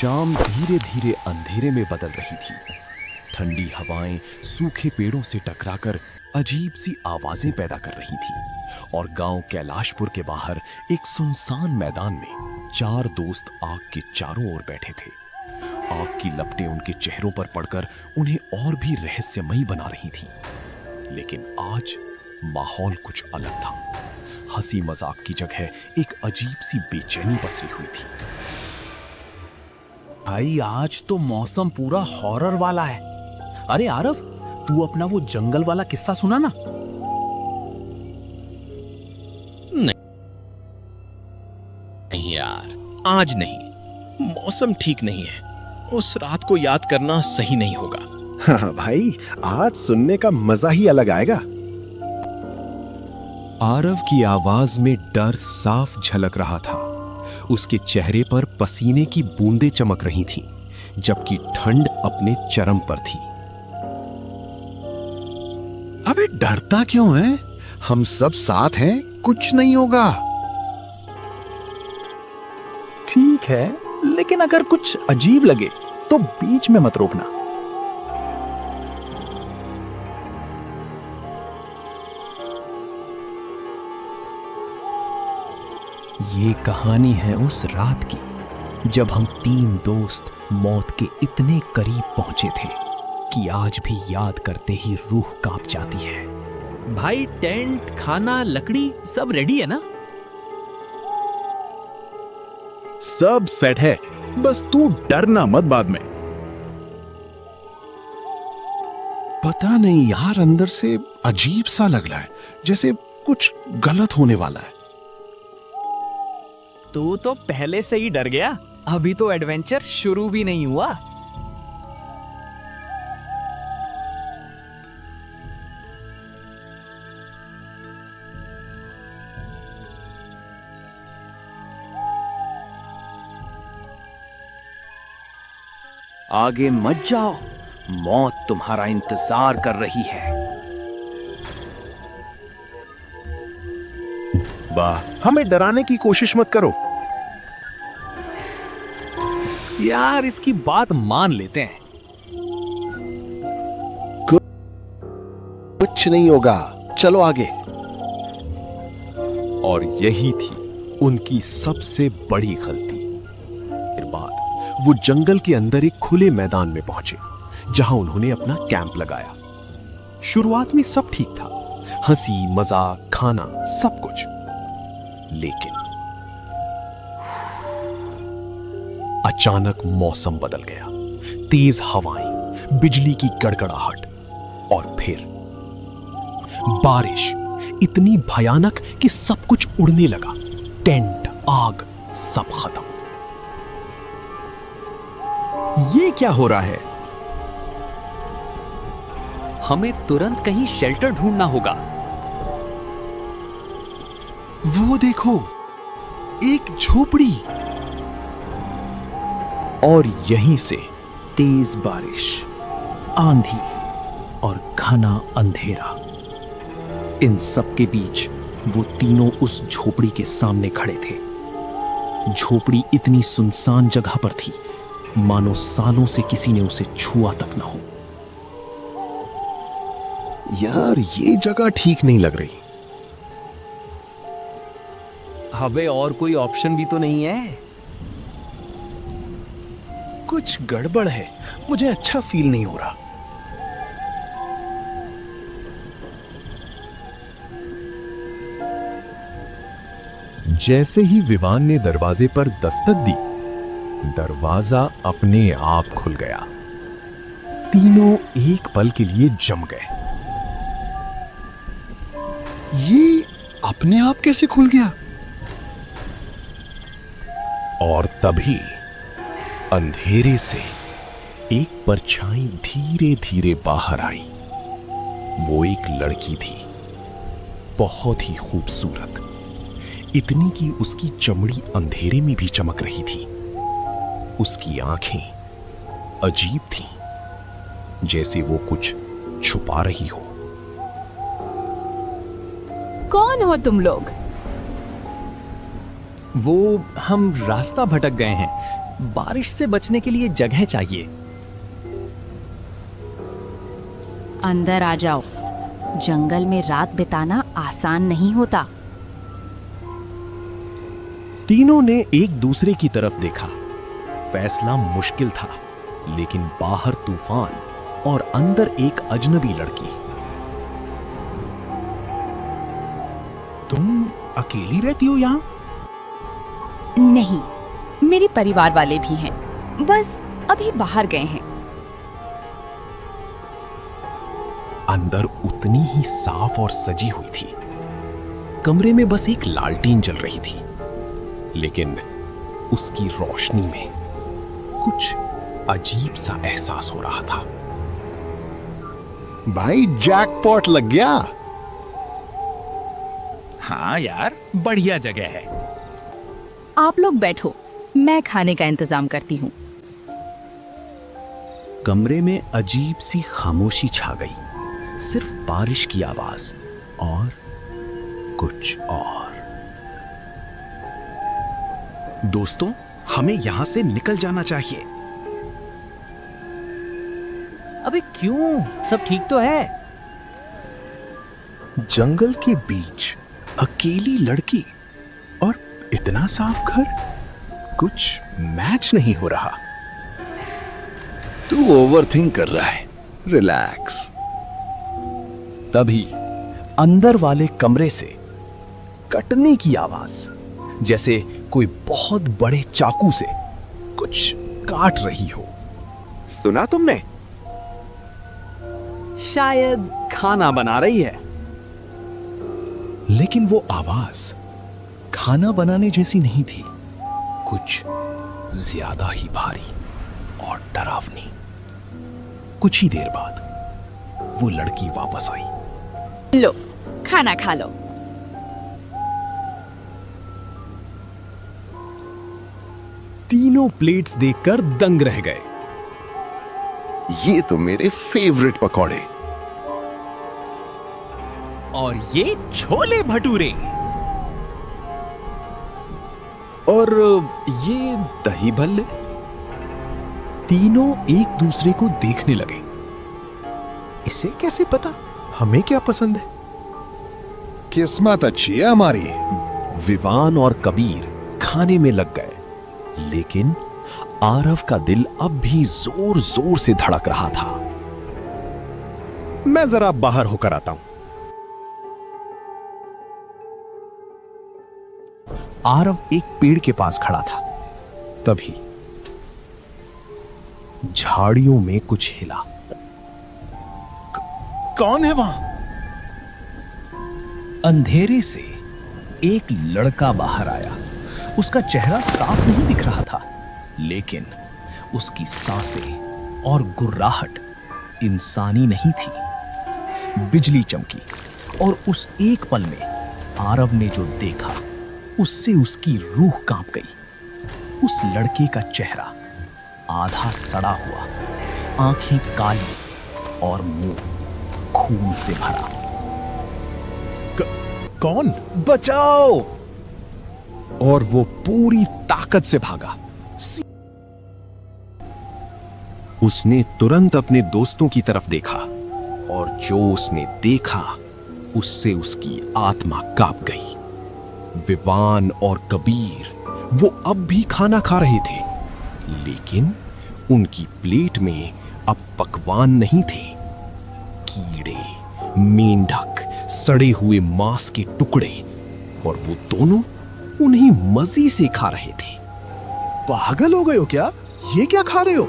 शाम धीरे धीरे अंधेरे में बदल रही थी। ठंडी हवाएं सूखे पेड़ों से टकराकर अजीब सी आवाजें पैदा कर रही थी और गांव कैलाशपुर के बाहर एक सुनसान मैदान में 4 दोस्त आग के चारों ओर बैठे थे। आग की लपटें उनके चेहरों पर पड़कर उन्हें और भी रहस्यमयी बना रही थी। लेकिन आज माहौल कुछ अलग था। हंसी मजाक की जगह एक अजीब सी बेचैनी पसरी हुई थी। भाई आज तो मौसम पूरा हॉरर वाला है। अरे आरव, तू अपना वो जंगल वाला किस्सा सुना ना। नहीं यार, आज नहीं। मौसम ठीक नहीं है। उस रात को याद करना सही नहीं होगा। हाँ भाई, आज सुनने का मजा ही अलग आएगा। आरव की आवाज में डर साफ झलक रहा था। उसके चेहरे पर पसीने की बूंदें चमक रही थीं, जबकि ठंड अपने चरम पर थी। अबे डरता क्यों है? हम सब साथ हैं, कुछ नहीं होगा। ठीक है, लेकिन अगर कुछ अजीब लगे तो बीच में मत रोकना। ये कहानी है उस रात की जब हम 3 दोस्त मौत के इतने करीब पहुंचे थे कि आज भी याद करते ही रूह कांप जाती है। भाई टेंट, खाना, लकड़ी सब रेडी है ना? सब सेट है, बस तू डरना मत बाद में। पता नहीं यार, अंदर से अजीब सा लग रहा है, जैसे कुछ गलत होने वाला है। तू तो पहले से ही डर गया। अभी तो एडवेंचर शुरू भी नहीं हुआ। आगे मत जाओ, मौत तुम्हारा इंतजार कर रही है। वाह, हमें डराने की कोशिश मत करो। यार इसकी बात मान लेते हैं। कुछ नहीं होगा, चलो आगे। और यही थी उनकी सबसे बड़ी गलती। फिर बाद वो जंगल के अंदर एक खुले मैदान में पहुंचे, जहां उन्होंने अपना कैंप लगाया। शुरुआत में सब ठीक था, हंसी मजाक, खाना, सब कुछ। लेकिन अचानक मौसम बदल गया। तेज हवाएं, बिजली की गड़गड़ाहट और फिर बारिश इतनी भयानक कि सब कुछ उड़ने लगा। टेंट, आग, सब खत्म। ये क्या हो रहा है? हमें तुरंत कहीं शेल्टर ढूंढना होगा। वो देखो, एक झोपड़ी। और यहीं से तेज बारिश, आंधी और घना अंधेरा। इन सब के बीच वो तीनों उस झोपड़ी के सामने खड़े थे। झोपड़ी इतनी सुनसान जगह पर थी मानो सालों से किसी ने उसे छुआ तक ना हो। यार ये जगह ठीक नहीं लग रही। अबे और कोई ऑप्शन भी तो नहीं है। कुछ गड़बड़ है, मुझे अच्छा फील नहीं हो रहा। जैसे ही विवान ने दरवाजे पर दस्तक दी, दरवाजा अपने आप खुल गया। तीनों एक पल के लिए जम गए। ये अपने आप कैसे खुल गया? और तभी अंधेरे से एक परछाई धीरे धीरे बाहर आई। वो एक लड़की थी, बहुत ही खूबसूरत, इतनी कि उसकी चमड़ी अंधेरे में भी चमक रही थी। उसकी आंखें अजीब थीं, जैसे वो कुछ छुपा रही हो। कौन हो तुम लोग? वो हम रास्ता भटक गए हैं, बारिश से बचने के लिए जगह चाहिए। अंदर आ जाओ। जंगल में रात बिताना आसान नहीं होता। तीनों ने एक दूसरे की तरफ देखा। फैसला मुश्किल था, लेकिन बाहर तूफान और अंदर एक अजनबी लड़की। तुम अकेली रहती हो यहाँ? नहीं, मेरे परिवार वाले भी हैं। बस अभी बाहर गए हैं। अंदर उतनी ही साफ और सजी हुई थी। कमरे में बस एक लालटेन जल रही थी, लेकिन उसकी रोशनी में कुछ अजीब सा एहसास हो रहा था। भाई जैकपॉट लग गया। हाँ यार, बढ़िया जगह है। आप लोग बैठो, मैं खाने का इंतजाम करती हूँ। कमरे में अजीब सी खामोशी छा गई। सिर्फ बारिश की आवाज और कुछ और। दोस्तों, हमें यहां से निकल जाना चाहिए। अबे क्यों? सब ठीक तो है। जंगल के बीच अकेली लड़की और इतना साफ घर, कुछ मैच नहीं हो रहा। तू ओवरथिंक कर रहा है। रिलैक्स। तभी अंदर वाले कमरे से कटने की आवाज, जैसे कोई बहुत बड़े चाकू से कुछ काट रही हो। सुना तुमने? शायद खाना बना रही है। लेकिन वो आवाज खाना बनाने जैसी नहीं थी, कुछ ज्यादा ही भारी और डरावनी। कुछ ही देर बाद वो लड़की वापस आई। लो, खाना खा लो। तीनों प्लेट्स देखकर दंग रह गए। ये तो मेरे फेवरेट पकौड़े। और ये छोले भटूरे। और ये दही भल्ले। तीनों एक दूसरे को देखने लगे। इसे कैसे पता हमें क्या पसंद है? किस्मत अच्छी है हमारी। विवान और कबीर खाने में लग गए, लेकिन आरव का दिल अब भी जोर जोर से धड़क रहा था। मैं जरा बाहर होकर आता हूं। आरव एक पेड़ के पास खड़ा था। तभी झाड़ियों में कुछ हिला। कौन है वहां? अंधेरे से एक लड़का बाहर आया। उसका चेहरा साफ नहीं दिख रहा था, लेकिन उसकी सांसें और गुर्राहट इंसानी नहीं थी। बिजली चमकी और उस एक पल में आरव ने जो देखा, उससे उसकी रूह कांप गई। उस लड़के का चेहरा आधा सड़ा हुआ, आंखें काली और मुंह खून से भरा। कौन? बचाओ! और वो पूरी ताकत से भागा। उसने तुरंत अपने दोस्तों की तरफ देखा, और जो उसने देखा उससे उसकी आत्मा कांप गई। विवान और कबीर वो अब भी खाना खा रहे थे, लेकिन उनकी प्लेट में अब पकवान नहीं थे। कीड़े, मेंढक, सड़े हुए मांस के टुकड़े, और वो दोनों उन्हें मजे से खा रहे थे। पागल हो गए हो क्या? ये क्या खा रहे हो?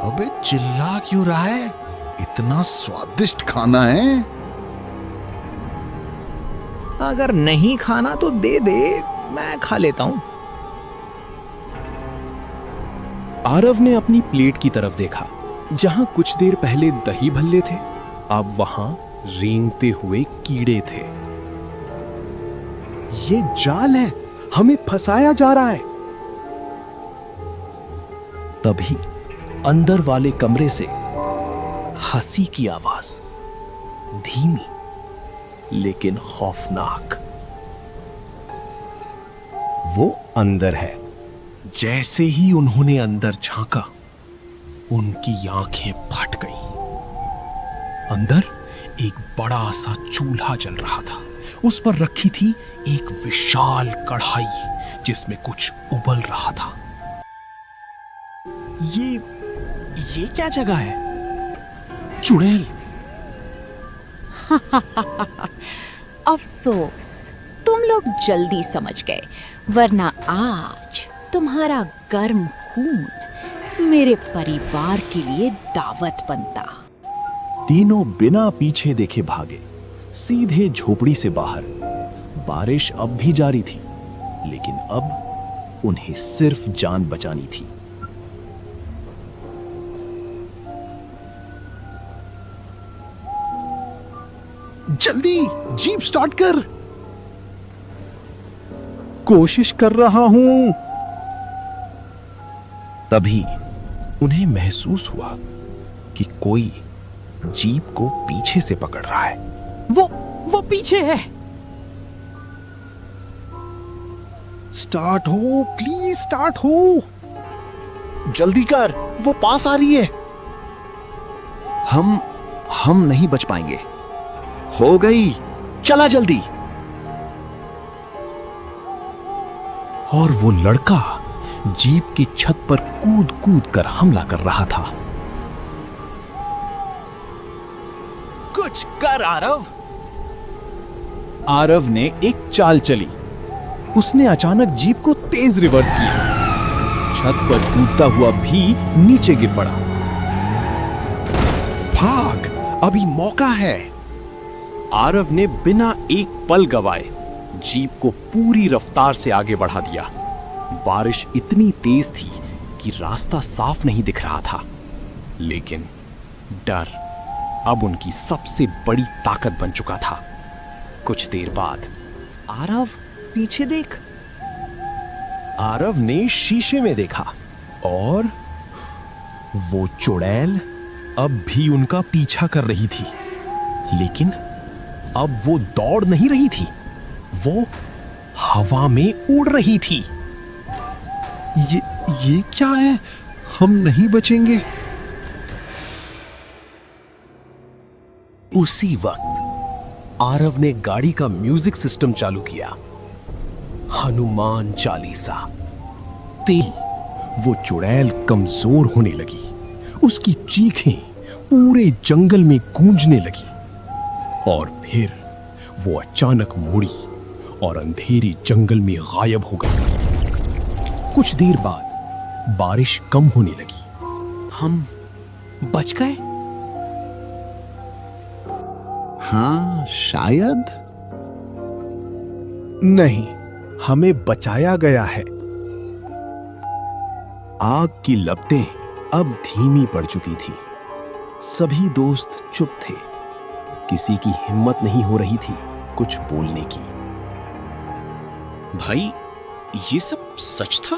अबे चिल्ला क्यों रहा है? इतना स्वादिष्ट खाना है। अगर नहीं खाना तो दे दे, मैं खा लेता हूं। आरव ने अपनी प्लेट की तरफ देखा। जहां कुछ देर पहले दही भल्ले थे, अब वहां रेंगते हुए कीड़े थे। ये जाल है, हमें फंसाया जा रहा है। तभी अंदर वाले कमरे से हंसी की आवाज, धीमी लेकिन खौफनाक। वो अंदर है। जैसे ही उन्होंने अंदर झांका, उनकी आंखें फट गईं। अंदर एक बड़ा सा चूल्हा जल रहा था। उस पर रखी थी एक विशाल कढ़ाई जिसमें कुछ उबल रहा था। ये क्या जगह है? चुड़ैल। अफसोस, तुम लोग जल्दी समझ गए, वरना आज तुम्हारा गर्म खून मेरे परिवार के लिए दावत बनता। तीनों बिना पीछे देखे भागे, सीधे झोपड़ी से बाहर। बारिश अब भी जारी थी, लेकिन अब उन्हें सिर्फ जान बचानी थी। जल्दी जीप स्टार्ट कर। कोशिश कर रहा हूं। तभी उन्हें महसूस हुआ कि कोई जीप को पीछे से पकड़ रहा है। वो पीछे है। स्टार्ट हो, प्लीज स्टार्ट हो। जल्दी कर, वो पास आ रही है। हम नहीं बच पाएंगे। हो गई, चला जल्दी। और वो लड़का जीप की छत पर कूद कूद कर हमला कर रहा था। कुछ कर आरव। आरव ने एक चाल चली। उसने अचानक जीप को तेज रिवर्स किया। छत पर कूदता हुआ भी नीचे गिर पड़ा। भाग, अभी मौका है। आरव ने बिना एक पल गवाए जीप को पूरी रफ्तार से आगे बढ़ा दिया। बारिश इतनी तेज थी कि रास्ता साफ नहीं दिख रहा था, लेकिन डर अब उनकी सबसे बड़ी ताकत बन चुका था। कुछ देर बाद आरव, पीछे देख। आरव ने शीशे में देखा और वो चुड़ैल अब भी उनका पीछा कर रही थी, लेकिन अब वो दौड़ नहीं रही थी, वो हवा में उड़ रही थी। ये क्या है? हम नहीं बचेंगे। उसी वक्त आरव ने गाड़ी का म्यूजिक सिस्टम चालू किया। हनुमान चालीसा। वो चुड़ैल कमजोर होने लगी। उसकी चीखें पूरे जंगल में गूंजने लगी और फिर वो अचानक मुड़ी और अंधेरी जंगल में गायब हो गई। कुछ देर बाद बारिश कम होने लगी। हम बच गए? हाँ, शायद। नहीं, हमें बचाया गया है। आग की लपटें अब धीमी पड़ चुकी थी। सभी दोस्त चुप थे। किसी की हिम्मत नहीं हो रही थी कुछ बोलने की। भाई, ये सब सच था?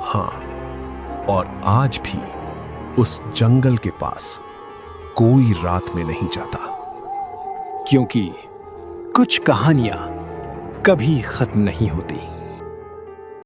हाँ, और आज भी उस जंगल के पास कोई रात में नहीं जाता, क्योंकि कुछ कहानियां कभी खत्म नहीं होती।